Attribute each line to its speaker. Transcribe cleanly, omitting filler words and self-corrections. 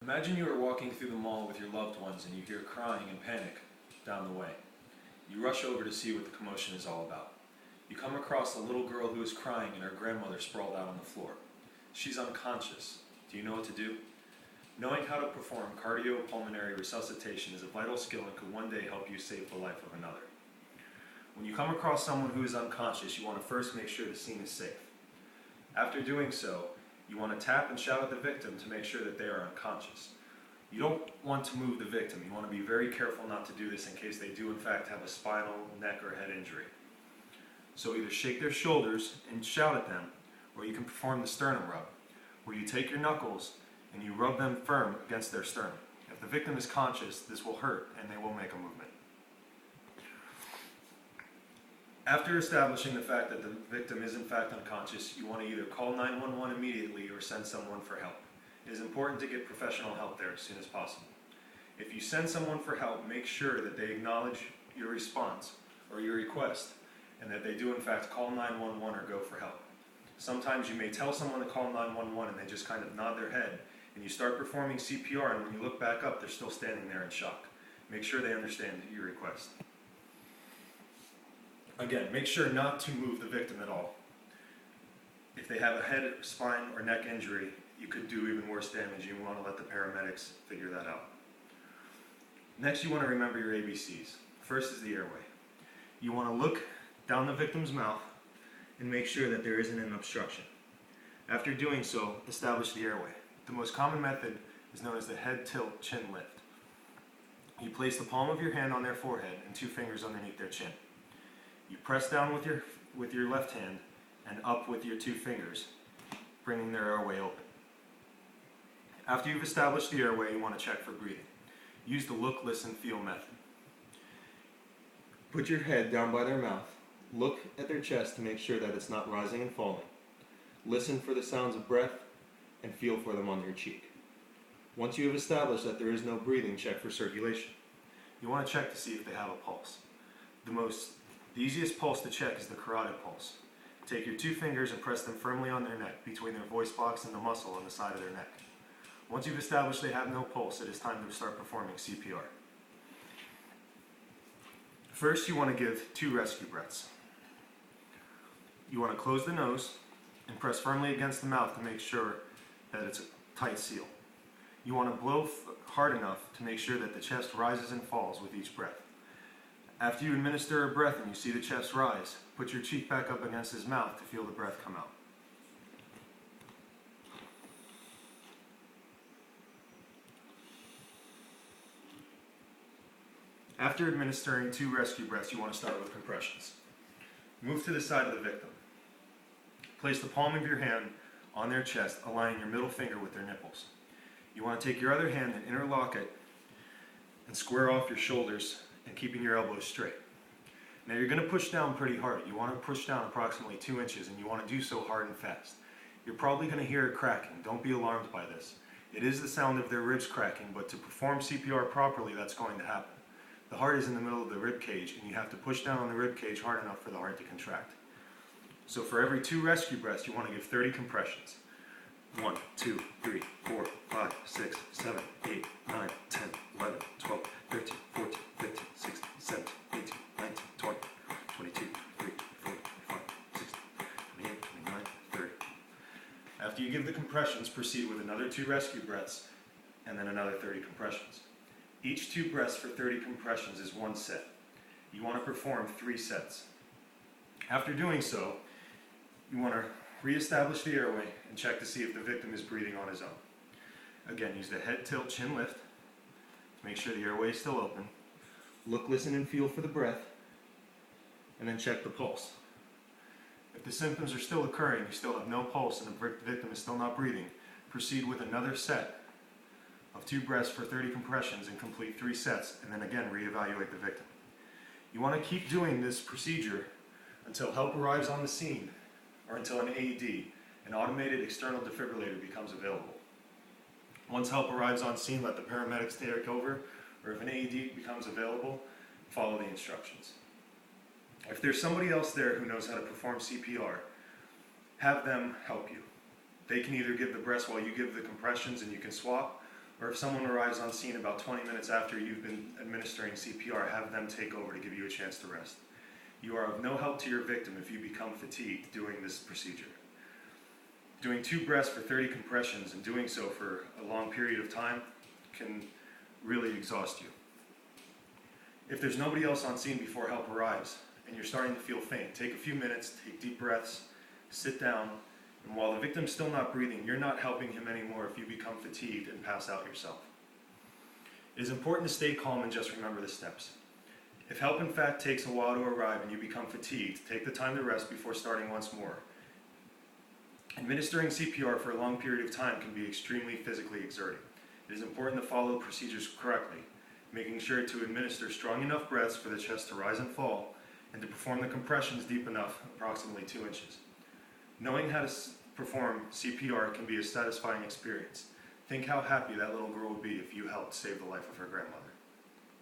Speaker 1: Imagine you are walking through the mall with your loved ones and you hear crying and panic down the way. You rush over to see what the commotion is all about. You come across a little girl who is crying and her grandmother sprawled out on the floor. She's unconscious. Do you know what to do? Knowing how to perform cardiopulmonary resuscitation is a vital skill and could one day help you save the life of another. When you come across someone who is unconscious, you want to first make sure the scene is safe. After doing so, you want to tap and shout at the victim to make sure that they are unconscious. You don't want to move the victim. You want to be very careful not to do this in case they do in fact have a spinal, neck, or head injury. So either shake their shoulders and shout at them, or you can perform the sternum rub, where you take your knuckles and you rub them firm against their sternum. If the victim is conscious, this will hurt and they will make a movement. After establishing the fact that the victim is in fact unconscious, you want to either call 911 immediately or send someone for help. It is important to get professional help there as soon as possible. If you send someone for help, make sure that they acknowledge your response or your request and that they do in fact call 911 or go for help. Sometimes you may tell someone to call 911 and they just kind of nod their head and you start performing CPR, and when you look back up, they're still standing there in shock. Make sure they understand your request. Again, make sure not to move the victim at all. If they have a head, spine, or neck injury, you could do even worse damage. You want to let the paramedics figure that out. Next, you want to remember your ABCs. First is the airway. You want to look down the victim's mouth and make sure that there isn't an obstruction. After doing so, establish the airway. The most common method is known as the head tilt chin lift. You place the palm of your hand on their forehead and 2 fingers underneath their chin. You press down with your left hand and up with your 2 fingers, bringing their airway open. After you've established the airway, you want to check for breathing. Use the look, listen, feel method. Put your head down by their mouth. Look at their chest to make sure that it's not rising and falling. Listen for the sounds of breath and feel for them on their cheek. Once you have established that there is no breathing, check for circulation. You want to check to see if they have a pulse. The easiest pulse to check is the carotid pulse. Take your 2 fingers and press them firmly on their neck, between their voice box and the muscle on the side of their neck. Once you've established they have no pulse, it is time to start performing CPR. First, you want to give 2 rescue breaths. You want to close the nose and press firmly against the mouth to make sure that it's a tight seal. You want to blow hard enough to make sure that the chest rises and falls with each breath. After you administer a breath and you see the chest rise, put your cheek back up against his mouth to feel the breath come out. After administering 2 rescue breaths, you want to start with compressions. Move to the side of the victim. Place the palm of your hand on their chest, aligning your middle finger with their nipples. You want to take your other hand and interlock it and square off your shoulders and keeping your elbows straight. Now you're going to push down pretty hard. You want to push down approximately 2 inches, and you want to do so hard and fast. You're probably going to hear it cracking. Don't be alarmed by this. It is the sound of their ribs cracking, but to perform CPR properly, that's going to happen. The heart is in the middle of the rib cage, and you have to push down on the rib cage hard enough for the heart to contract. So for every 2 rescue breaths, you want to give 30 compressions. 1, 2, 3, 4, 5, 6, 7, 8, 9, 10, 11, 12, 13, 14, 15, 16, 17, 18, 19, 20, 22, 23, 24, 25, 26, 28, 29, 30. After you give the compressions, proceed with another 2 rescue breaths and then another 30 compressions. Each 2 breaths for 30 compressions is 1 set. You want to perform 3 sets. After doing so, you want to reestablish the airway and check to see if the victim is breathing on his own. Again, use the head tilt chin lift to make sure the airway is still open. Look, listen, and feel for the breath, and then check the pulse. If the symptoms are still occurring, you still have no pulse, and the victim is still not breathing, proceed with another set of 2 breaths for 30 compressions and complete 3 sets, and then again reevaluate the victim. You want to keep doing this procedure until help arrives on the scene, or until an AED, an automated external defibrillator, becomes available. Once help arrives on scene, let the paramedics take over, or if an AED becomes available, follow the instructions. If there's somebody else there who knows how to perform CPR, have them help you. They can either give the breaths while you give the compressions and you can swap, Or if someone arrives on scene about 20 minutes after you've been administering CPR, have them take over to give you a chance to rest. You are of no help to your victim if you become fatigued doing this procedure. Doing 2 breaths for 30 compressions and doing so for a long period of time can really exhaust you. If there's nobody else on scene before help arrives and you're starting to feel faint, take a few minutes, take deep breaths, sit down, and while the victim's still not breathing, you're not helping him anymore if you become fatigued and pass out yourself. It is important to stay calm and just remember the steps. If help in fact takes a while to arrive and you become fatigued, take the time to rest before starting once more. Administering CPR for a long period of time can be extremely physically exerting. It is important to follow procedures correctly, making sure to administer strong enough breaths for the chest to rise and fall, and to perform the compressions deep enough, approximately 2 inches. Knowing how to perform CPR can be a satisfying experience. Think how happy that little girl would be if you helped save the life of her grandmother.